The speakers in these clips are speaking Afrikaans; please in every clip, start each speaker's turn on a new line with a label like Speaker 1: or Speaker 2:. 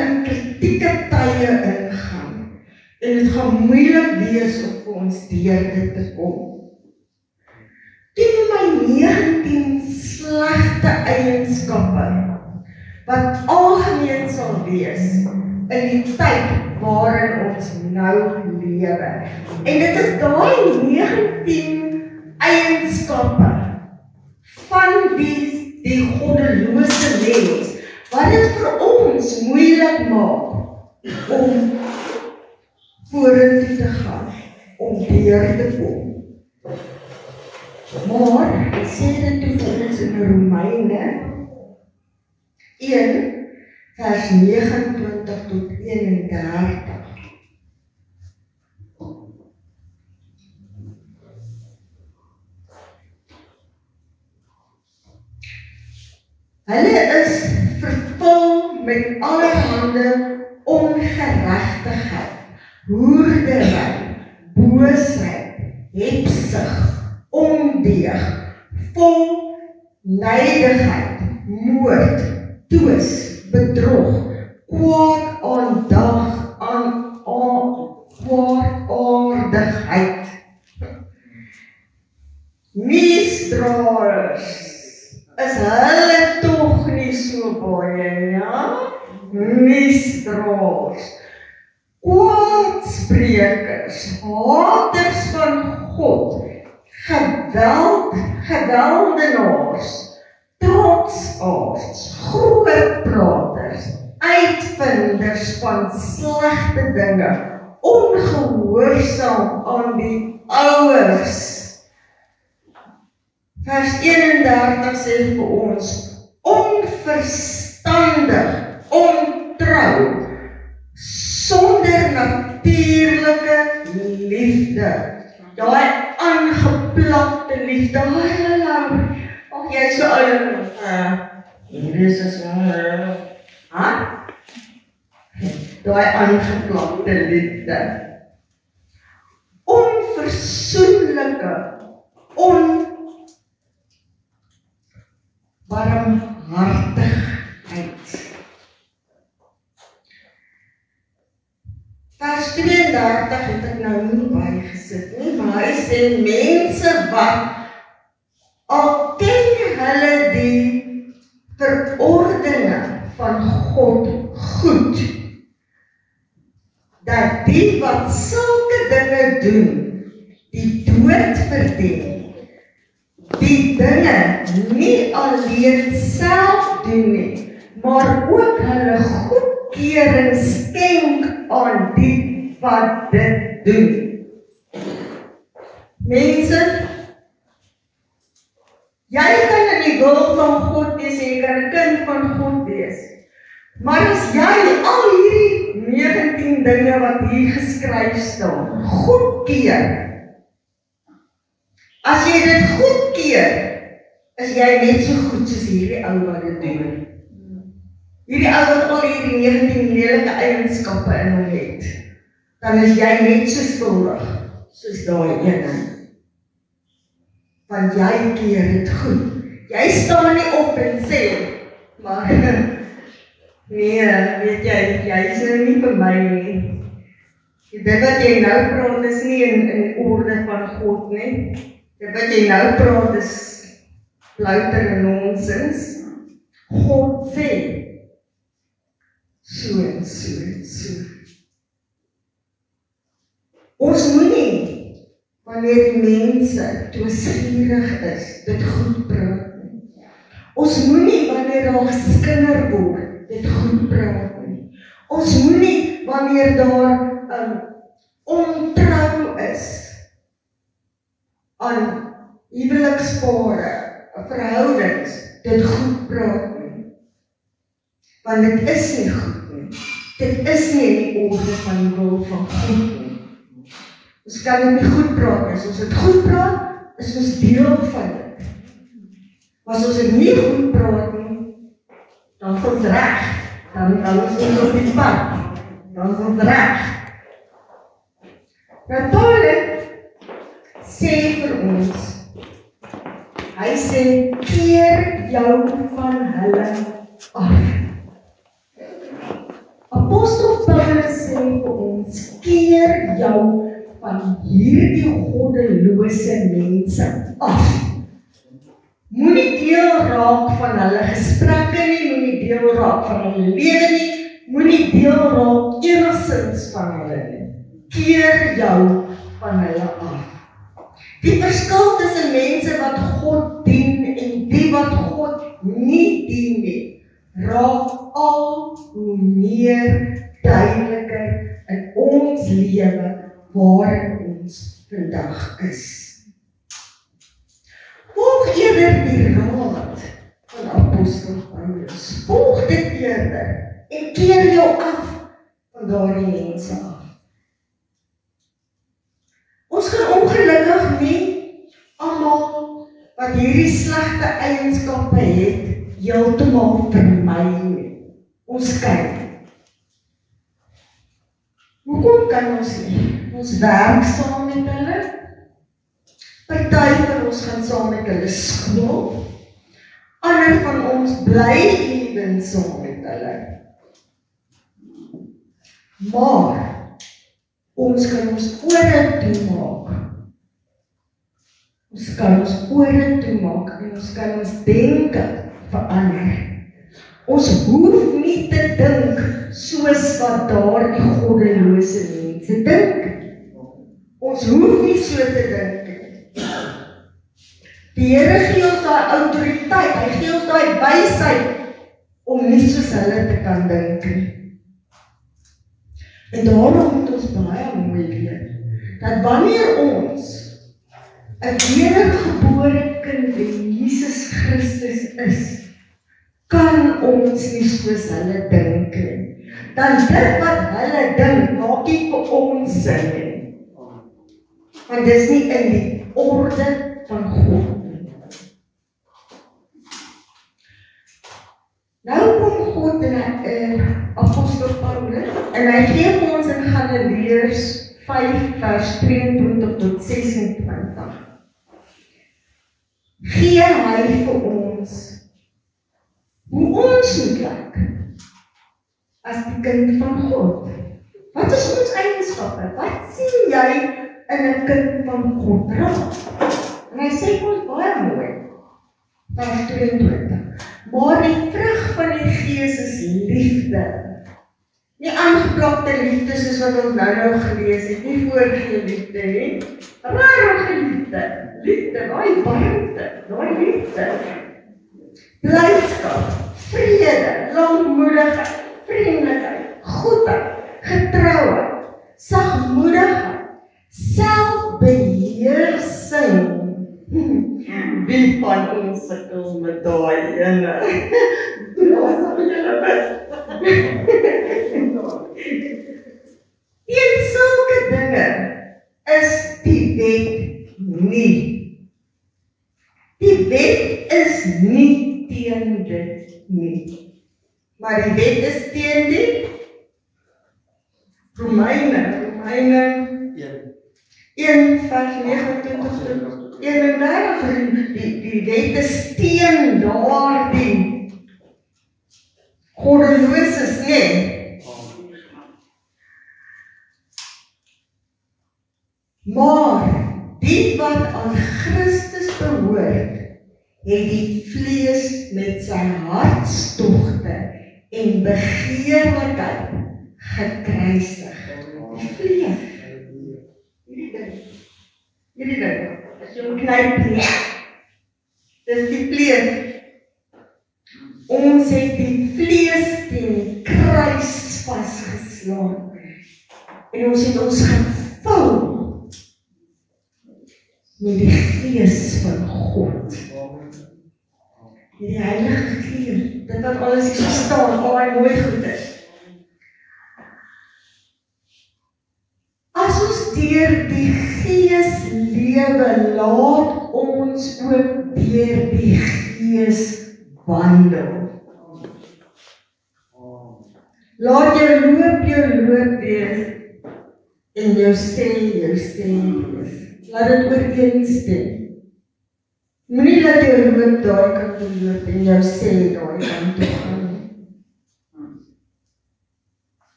Speaker 1: in kritieke tye ingaan. En dit gaan moeilik wees om ons deur dit te kom. Toe my 19 slegte eienskappe, wat algemeen sal wees, in die tyd waarin ons nou lewe. En dit is daai 19 eienskappe van die goddelose mens, wat dit vir ons moeilik maak om vorentoe te gaan, om deur te kom. Maar, ek sê dit toe vir ons in Romeine 1, vers 29 tot 31. Hulle is vervul met allerhande ongeregtigheid, hoerdery, boosheid, hebsug, ondeug, vol nydigheid, moord, twis, bedrog, kwaadaardigheid, misdraers, is hulle tog nie so baie, ja? Misdraers, kwaadsprekers, haters van God, geweldenaars, trotsaards, grootpraters, uitvinders van slegte dinge, ongehoorsaam aan die ouers. Vers 31 sê vir ons, onverstandig, ontrou, sonder natuurlike liefde. Daai aangeplakte liefde. Ag, jy is so oulik. Hier is so. Daai aangeplakte liefde. Onversoenlike, barmhartigheid. Vers 32 het ek nou nie bygesit nie, maar hy sê mense wat al ken hulle die verordeninge van God goed, dat die wat sulke dinge doen, die dood verdien, die dinge nie alleen self doen nie, maar ook hulle goedkeuring skenk aan die wat dit doen. Mense, jy kan in die wil van God wees, jy kan 'n kind van God wees, maar as jy al hierdie 19 dinge wat hier geskryf staan, goedkeur, as jy dit goedkeur, is jy net so goed soos hierdie ou wat dit doen. Hierdie ou wat al hierdie 19 lelike eienskappe in hom het, dan is jy net so skuldig soos daai ene. Want jy keer dit goed. Jy staan nie op en sê, maar nee, weet jy is nie vir my nie. Dit wat jy nou praat is nie in orde van God nie. Dit wat jy nou praat is louter nonsens. God sê, so en so en so. Ons moenie, wanneer die mense toesgierig is, dit goed praat nie. Ons moenie, wanneer daar geskinder word, dit goed praat nie. Ons moenie, wanneer daar ontrou is, aan huwelikspare, verhoudings, dit goed praat nie. Want dit is nie goed nie. Dit is nie in die orde van die wil van God nie. Ons kan dit nie goed praat nie. As ons dit goed praat, is ons deel van dit. Maar as ons dit nie goed praat nie, dan is ons reg. Dan is ons op die pad. Dan is ons reg. Paulus sê vir ons, hy sê, keer jou van hulle af. jou van hierdie goddelose mense af. Moenie deel raak van hulle gesprekke nie, moenie deel raak van hulle lewe nie, moenie deel raak enigstens van hulle nie. Keer jou van hulle af. Die verskil tussen mense wat God dien en die wat God nie dien nie, raak al hoe meer duideliker in ons lewe waarin ons vandag is. Volg eerder die raad van apostel Paulus. Volg dit eerder en keer jou af van daardie mense af. Ons kan ongelukkig nie almal wat hierdie slegte eienskappe het, heeltemal vermy nie. Ons kan. Hoekom kan ons nie? Ons werk saam met hulle. Party van ons gaan saam met hulle skool. Ander van ons bly even saam met hulle. Maar ons kan ons ore toemaak. Ons kan ons ore toemaak en ons kan ons denke verander. Ons hoef nie te dink soos wat daardie goddelose mense dink. Ons hoef nie so te dink nie. Die Here gee ons daai autoriteit, hy gee ons daai wysheid om nie soos hulle te kan dink nie. En daarom moet ons baie mooi weet, dat wanneer ons 'n wedergebore kind van Jesus Christus is, kan ons nie soos hulle dink nie. Dan dit wat hulle dink, maak nie vir ons sin nie. Want dis nie in die orde van God nie. Nou kom God in apostel Paulus, en hy gee vir ons in Galasiërs 5 vers 22 tot 26. Gee hy vir ons hoe ons moet lyk as die kind van God. Wat is ons eienskappe? Wat sien jy in 'n kind van God raak? En hy sê vir ons baie mooi, vers 22. Maar die vrug van die Gees is liefde. Nie aangeplakte liefde soos wat ons nou gelees het, nie voorgee liefde nie. Rare liefde, liefde, daai warmte, daai liefde. Blydskap, vrede, langmoedigheid, vriendelikheid, goedheid, getrouheid, sagmoedigheid, selfbeheersing. Wie van ons sukkel met daai ene? Teen sulke dinge is die wet nie. Die wet is nie teen dit nie. Maar die wet is teen die Romeine 1 vers 29 tot 31. Die wet is teen daardie goddeloses, nee. Maar die wat aan Christus behoort, het die vlees met sy hartstogte en begeerlikheid gekruisig. Die vlees. Hierdie ding. As jy hom knyp, dis die vlees. Ons het die vlees teen die kruis vasgeslaan. En ons het ons gevul met die Gees van God. Die Heilige Gees, dit wat alles hier staan, al die mooi goed is. As ons deur die Gees lewe, laat ons ook deur die Gees wandel. Laat jou loop wees en jou sê wees. Laat dit ooreenstem. Moenie dat jou loop daai kant toe loop en jou sê daai kant toe gaan.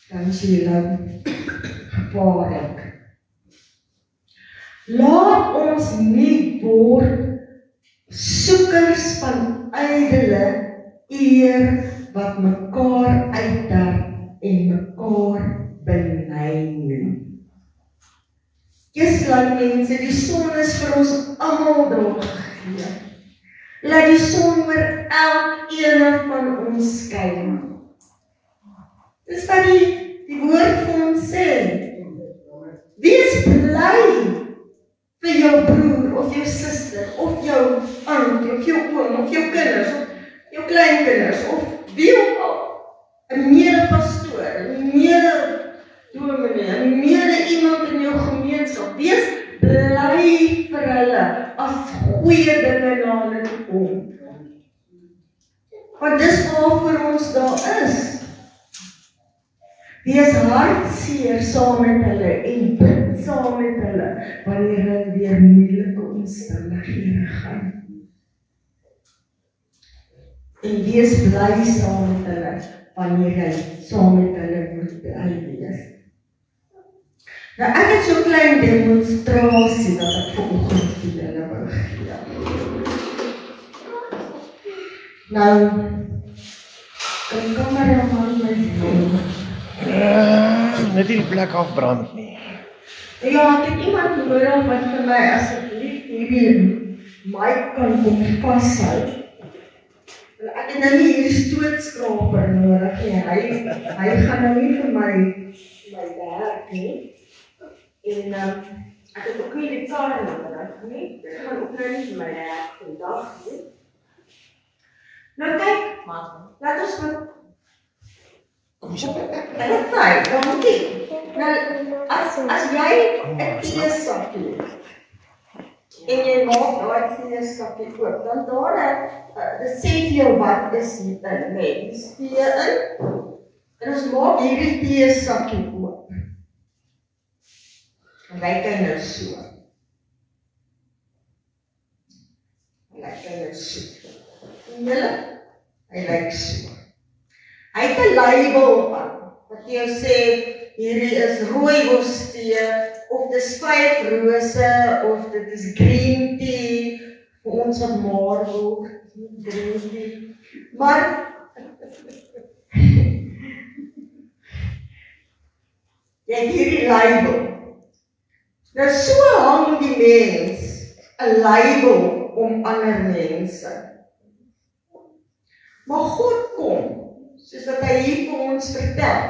Speaker 1: Dan sê jy gevaarlik. Laat ons nie word soekers van ydelle eer wat mekaar uitdagh en mekaar beny nie. Jesus, laat mense, die son is vir ons almal daar gegee. Laat die son oor elkeen van ons skyn. Dis wat die woord vir ons sê. Wees bly vir jou broer, of jou suster, of jou aunt, of jou oom, of jou kinders, of jou kleinkinders, of wie ook al. 'n mede-pastoor, 'n mede-dominee, 'n mede-iemand in jou gemeenskap. Wees bly vir hulle as goeie dinge na hulle toe kom. Want dis waarvoor ons daar is. Wees hartseer saam met hulle en bid saam met hulle wanneer hulle deur moeilike omstandighede gaan. En wees bly saam met hulle wanneer jy saam met hulle moet bly wees. Nou ek het so 'n klein demonstrasie wat ek vanoggend vir julle wil gee. Nou, kan kameraman met jou.
Speaker 2: Net die plek afbrand nie.
Speaker 1: Ja, ek het iemand nodig wat vir my asseblief hierdie mic kan kom vashou. Ek het nou nie hierdie stootskraper nodig nie. Hy gaan nou nie vir my werk nie. En ek het ook nie die taal nodig nie. Dit gaan ook nou nie vir my werk vandag nie. Nou kyk, laat ons met
Speaker 2: Kom eens op.
Speaker 1: dankie. Nou, as jy 'n teesakkie en jy maak daai teesakkie oop, dan daar dit sê vir jou wat is hierin, nee, dis tee in, en ons maak hierdie teesakkie oop. En lyk hy nou so. En julle, hy lyk so. Hy het 'n label aan, wat jy sê, hierdie is rooibos tee, of dis 5 rose, of dit is green tea, vir ons wat maar word, green tea. Maar, jy het hierdie label. Nou so hang die mens 'n label om ander mense. Maar God kom, soos wat hy hier vir ons vertel,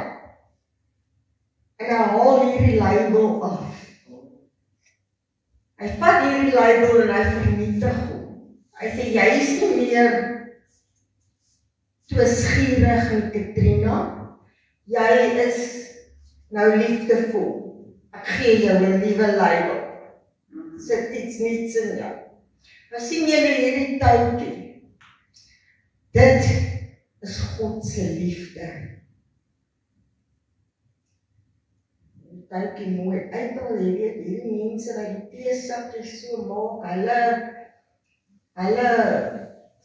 Speaker 1: en hy haal hierdie label af. Hy vat hierdie label en hy vernietig hom. Hy sê, jy is nie meer twisgierig en Katrina, jy is nou liefdevol. Ek gee jou 'n nuwe label. Sit iets niets in jou. Nou sien julle hierdie touwtjie. Dit is God se liefde. Die touwtjie mooi uitrol, hierdie mense wat die teesakkies so maak, hulle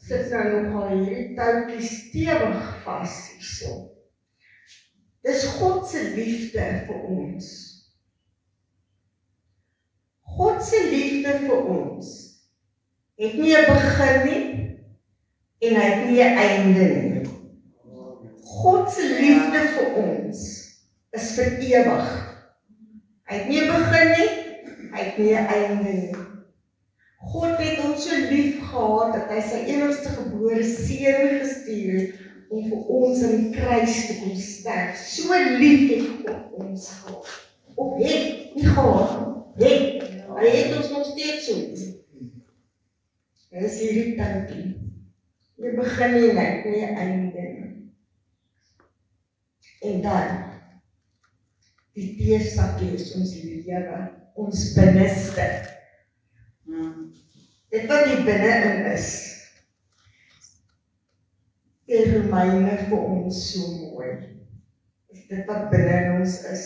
Speaker 1: sit nou nogal hierdie touwtjie stewig vas hierso. Dis God se liefde vir ons. God se liefde vir ons het nie 'n begin nie en hy het nie 'n einde nie. God se liefde vir ons is vir ewig. Hy het nie 'n begin nie, hy het nie 'n einde nie. God het ons so lief gehad dat hy sy enigste gebore seun gestuur het om vir ons in die kruis te kom sterf. So lief het God ons gehad. Of het nie gehad, het. Hy het ons nog steeds so lief. Dit is hierdie touwtjie. Jy begin nie, nie 'n einde nie. En dan, die teesakkie is ons lewe, ons binneste. Dit wat die binne-in is, die Romeine vir ons so mooi. Is dit wat binne in ons is.